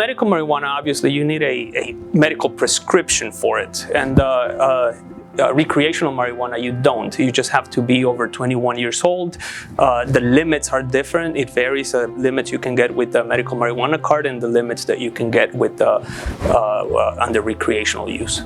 medical marijuana, obviously, you need a medical prescription for it. And recreational marijuana, you don't. You just have to be over 21 years old. The limits are different. It varies. The limits you can get with the medical marijuana card and the limits that you can get with under recreational use.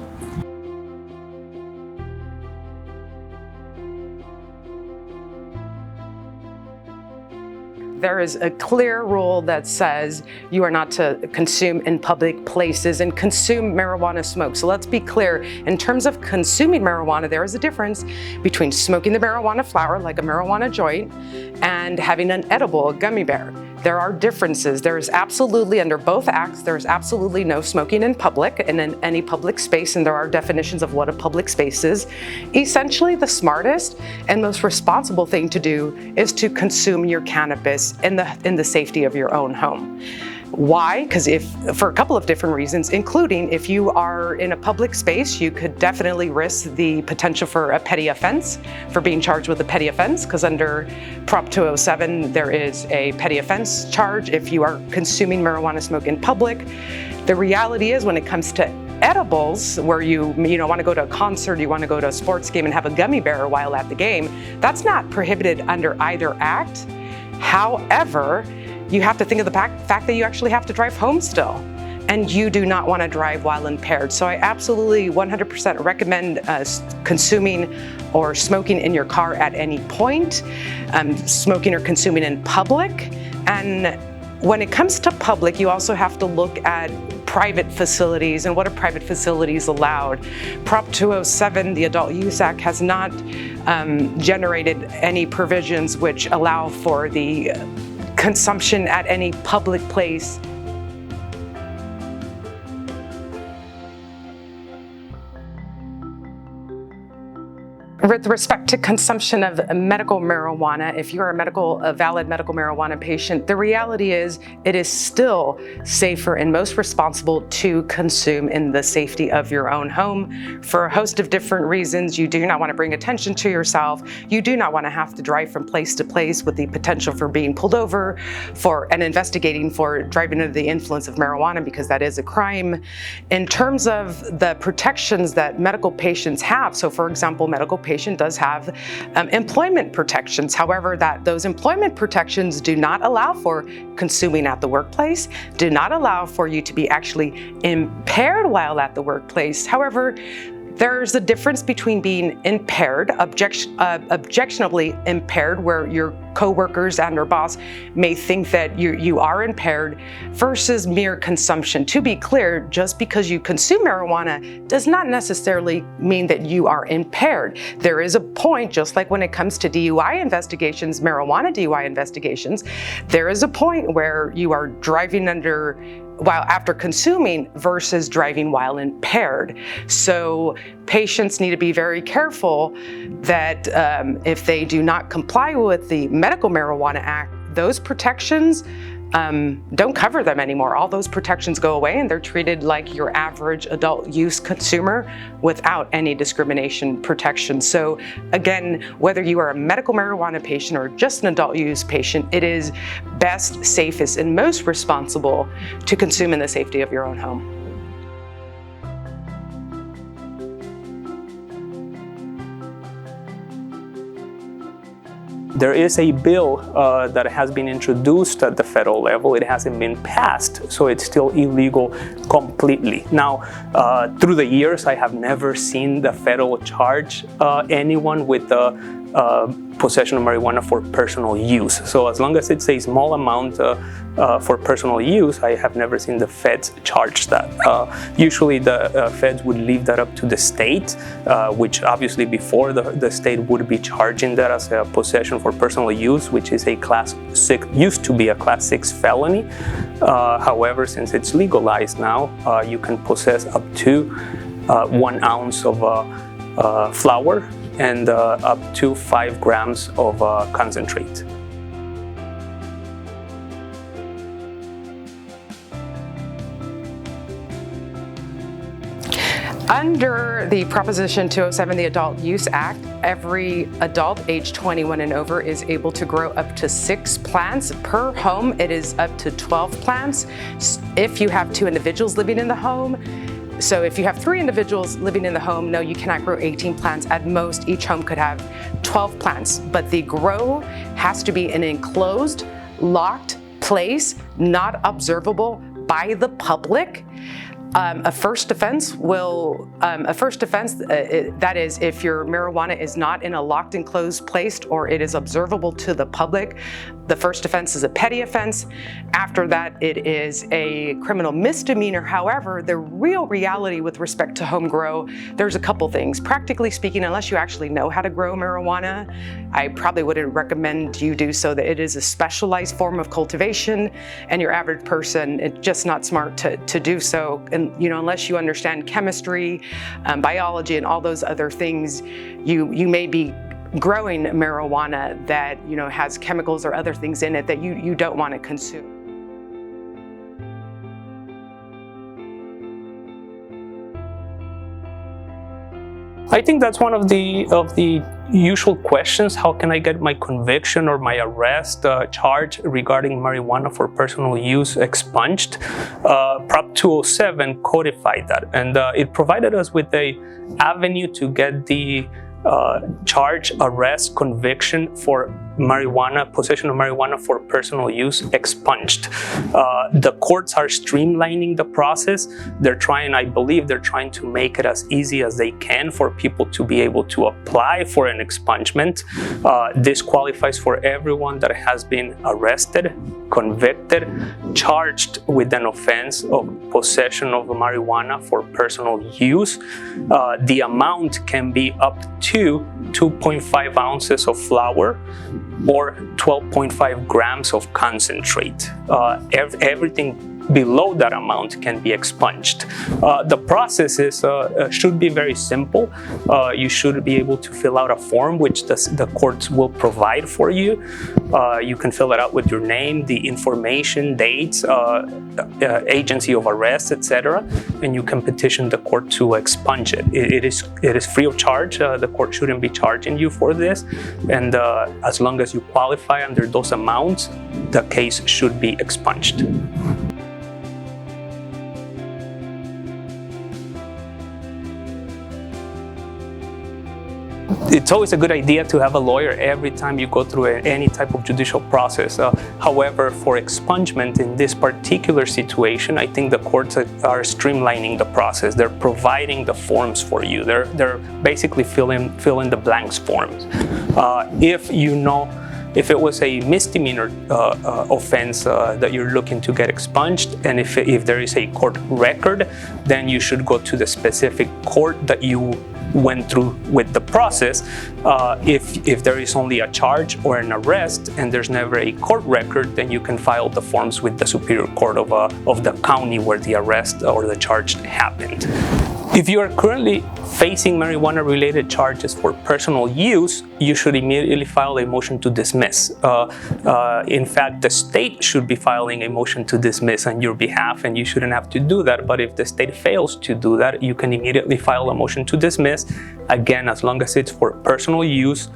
There is a clear rule that says you are not to consume in public places and consume marijuana smoke. So let's be clear, in terms of consuming marijuana, there is a difference between smoking the marijuana flower, like a marijuana joint, and having an edible, a gummy bear. There are differences. There is absolutely, under both acts, there is absolutely no smoking in public and in any public space, and there are definitions of what a public space is. Essentially, the smartest and most responsible thing to do is to consume your cannabis in the safety of your own home. Why? Because for a couple of different reasons, including if you are in a public space, you could definitely risk the potential for a petty offense, for being charged with a petty offense, because under Prop 207, there is a petty offense charge if you are consuming marijuana smoke in public. The reality is, when it comes to edibles, where you want to go to a concert, you want to go to a sports game and have a gummy bear while at the game, that's not prohibited under either act. However, you have to think of the fact that you actually have to drive home still, and you do not want to drive while impaired. So I absolutely 100% recommend consuming or smoking in your car at any point, smoking or consuming in public. And when it comes to public, you also have to look at private facilities and what are private facilities allowed. Prop 207, the Adult Use Act, has not generated any provisions which allow for the consumption at any public place. With respect to consumption of medical marijuana, if you're a valid medical marijuana patient, the reality is it is still safer and most responsible to consume in the safety of your own home for a host of different reasons. You do not want to bring attention to yourself. You do not want to have to drive from place to place with the potential for being pulled over and investigating for driving under the influence of marijuana, because that is a crime. In terms of the protections that medical patients have, so for example, medical patient does have employment protections. However, those employment protections do not allow for consuming at the workplace, do not allow for you to be actually impaired while at the workplace. However, there's a difference between being impaired, objectionably impaired, where your coworkers and or boss may think that you are impaired, versus mere consumption. To be clear, just because you consume marijuana does not necessarily mean that you are impaired. There is a point, just like when it comes to DUI investigations, marijuana DUI investigations, there is a point where you are driving while after consuming versus driving while impaired. So patients need to be very careful that if they do not comply with the Medical Marijuana Act, those protections don't cover them anymore. All those protections go away and they're treated like your average adult use consumer without any discrimination protection. So again, whether you are a medical marijuana patient or just an adult use patient, it is best, safest, and most responsible to consume in the safety of your own home. There is a bill that has been introduced at the federal level. It hasn't been passed, so it's still illegal completely. Now, through the years, I have never seen the federal charge anyone with possession of marijuana for personal use. So as long as it's a small amount for personal use, I have never seen the feds charge that. Usually the feds would leave that up to the state, which obviously before the state would be charging that as a possession for personal use, which is a class 6, used to be a class 6 felony. However, since it's legalized now, you can possess up to 1 ounce of flower and up to 5 grams of concentrate. Under the Proposition 207, the Adult Use Act, every adult age 21 and over is able to grow up to 6 plants. Per home, it is up to 12 plants. If you have 2 individuals living in the home, so if you have 3 individuals living in the home, no, you cannot grow 18 plants. At most, each home could have 12 plants, but the grow has to be an enclosed, locked place, not observable by the public. A first offense, that is, if your marijuana is not in a locked, enclosed place or it is observable to the public, the first offense is a petty offense. After that, it is a criminal misdemeanor. However, the real reality with respect to home grow, there's a couple things. Practically speaking, unless you actually know how to grow marijuana, I probably wouldn't recommend you do so. That it is a specialized form of cultivation, and your average person, it's just not smart to do so. And unless you understand chemistry, biology, and all those other things, you may be growing marijuana that has chemicals or other things in it that you don't want to consume. I think that's one of the usual questions. How can I get my conviction or my arrest charge regarding marijuana for personal use expunged? Prop 207 codified that, and it provided us with a avenue to get the charge, arrest, conviction for marijuana, possession of marijuana for personal use expunged. The courts are streamlining the process. I believe they're trying to make it as easy as they can for people to be able to apply for an expungement. This qualifies for everyone that has been arrested, convicted, charged with an offense of possession of marijuana for personal use. The amount can be up to 2.5 ounces of flour or 12.5 grams of concentrate. Everything below that amount can be expunged. The process should be very simple. You should be able to fill out a form which the courts will provide for you. You can fill it out with your name, the information, dates, agency of arrest, etc., and you can petition the court to expunge it. It is free of charge. The court shouldn't be charging you for this, and as long as you qualify under those amounts, the case should be expunged. It's always a good idea to have a lawyer every time you go through any type of judicial process. However, for expungement in this particular situation, I think the courts are streamlining the process. They're providing the forms for you. They're basically fill in the blanks forms. If it was a misdemeanor offense that you're looking to get expunged, and if there is a court record, then you should go to the specific court that you went through with the process. If there is only a charge or an arrest and there's never a court record, then you can file the forms with the Superior Court of the county where the arrest or the charge happened. If you are currently facing marijuana-related charges for personal use, you should immediately file a motion to dismiss. In fact, the state should be filing a motion to dismiss on your behalf, and you shouldn't have to do that. But if the state fails to do that, you can immediately file a motion to dismiss. Again, as long as it's for personal use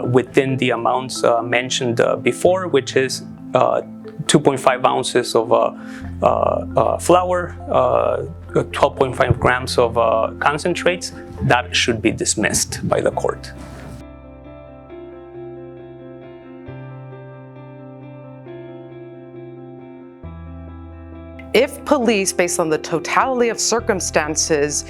within the amounts mentioned before, which is 2.5 ounces of flour, 12.5 grams of concentrates, that should be dismissed by the court. If police, based on the totality of circumstances,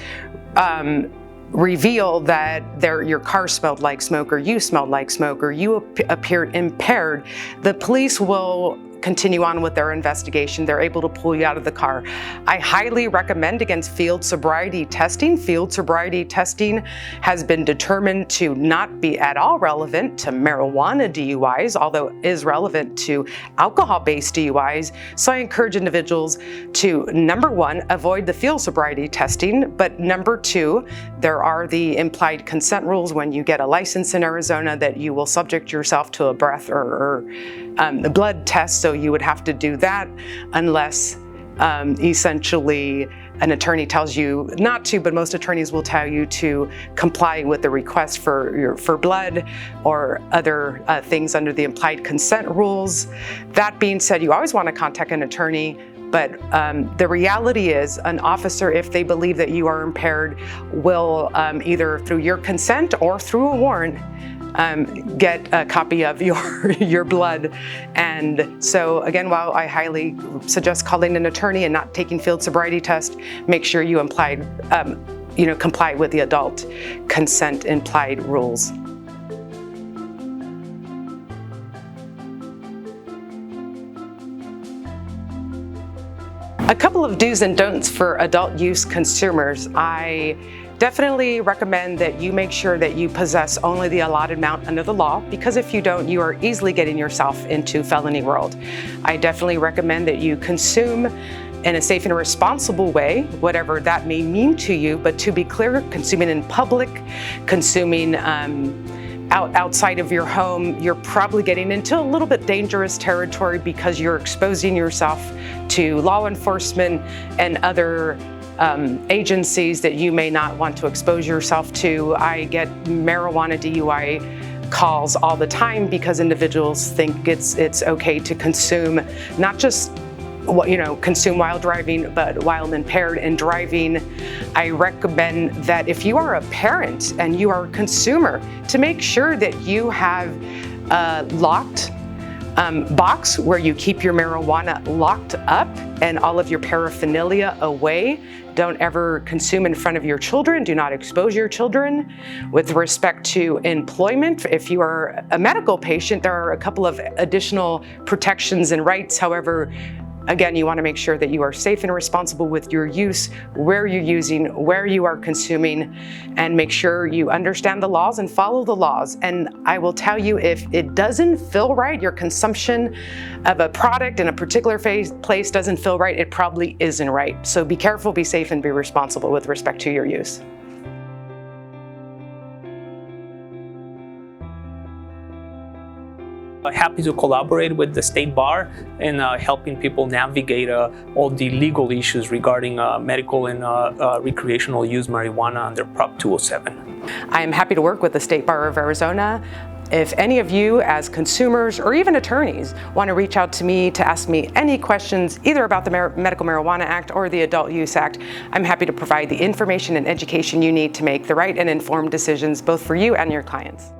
reveal that your car smelled like smoke, or you smelled like smoke, or you appeared impaired, the police will continue on with their investigation. They're able to pull you out of the car. I highly recommend against field sobriety testing. Field sobriety testing has been determined to not be at all relevant to marijuana DUIs, although it is relevant to alcohol-based DUIs. So I encourage individuals to, number one, avoid the field sobriety testing, but number two, there are the implied consent rules when you get a license in Arizona that you will subject yourself to a breath or the blood test, so you would have to do that unless essentially an attorney tells you not to, but most attorneys will tell you to comply with the request for blood or other things under the implied consent rules. That being said, you always want to contact an attorney, but the reality is an officer, if they believe that you are impaired, will either through your consent or through a warrant get a copy of your blood. And so again, while I highly suggest calling an attorney and not taking field sobriety test, make sure you comply with the adult consent implied rules. A couple of do's and don'ts for adult use consumers. I definitely recommend that you make sure that you possess only the allotted amount under the law, because if you don't, you are easily getting yourself into felony world. I definitely recommend that you consume in a safe and responsible way, whatever that may mean to you, but to be clear, consuming in public, consuming outside of your home, you're probably getting into a little bit dangerous territory because you're exposing yourself to law enforcement and other agencies that you may not want to expose yourself to. I get marijuana DUI calls all the time because individuals think it's okay to consume, not just consume while driving, but while impaired in driving. I recommend that if you are a parent and you are a consumer, to make sure that you have a locked box where you keep your marijuana locked up and all of your paraphernalia away. Don't ever consume in front of your children. Do not expose your children. With respect to employment, if you are a medical patient, there are a couple of additional protections and rights. However, again, you want to make sure that you are safe and responsible with your use, where you're using, where you are consuming, and make sure you understand the laws and follow the laws. And I will tell you, if it doesn't feel right, your consumption of a product in a particular place doesn't feel right, it probably isn't right. So be careful, be safe, and be responsible with respect to your use. Happy to collaborate with the State Bar in helping people navigate all the legal issues regarding medical and recreational use marijuana under Prop 207. I am happy to work with the State Bar of Arizona. If any of you as consumers or even attorneys want to reach out to me to ask me any questions either about the Medical Marijuana Act or the Adult Use Act, I'm happy to provide the information and education you need to make the right and informed decisions both for you and your clients.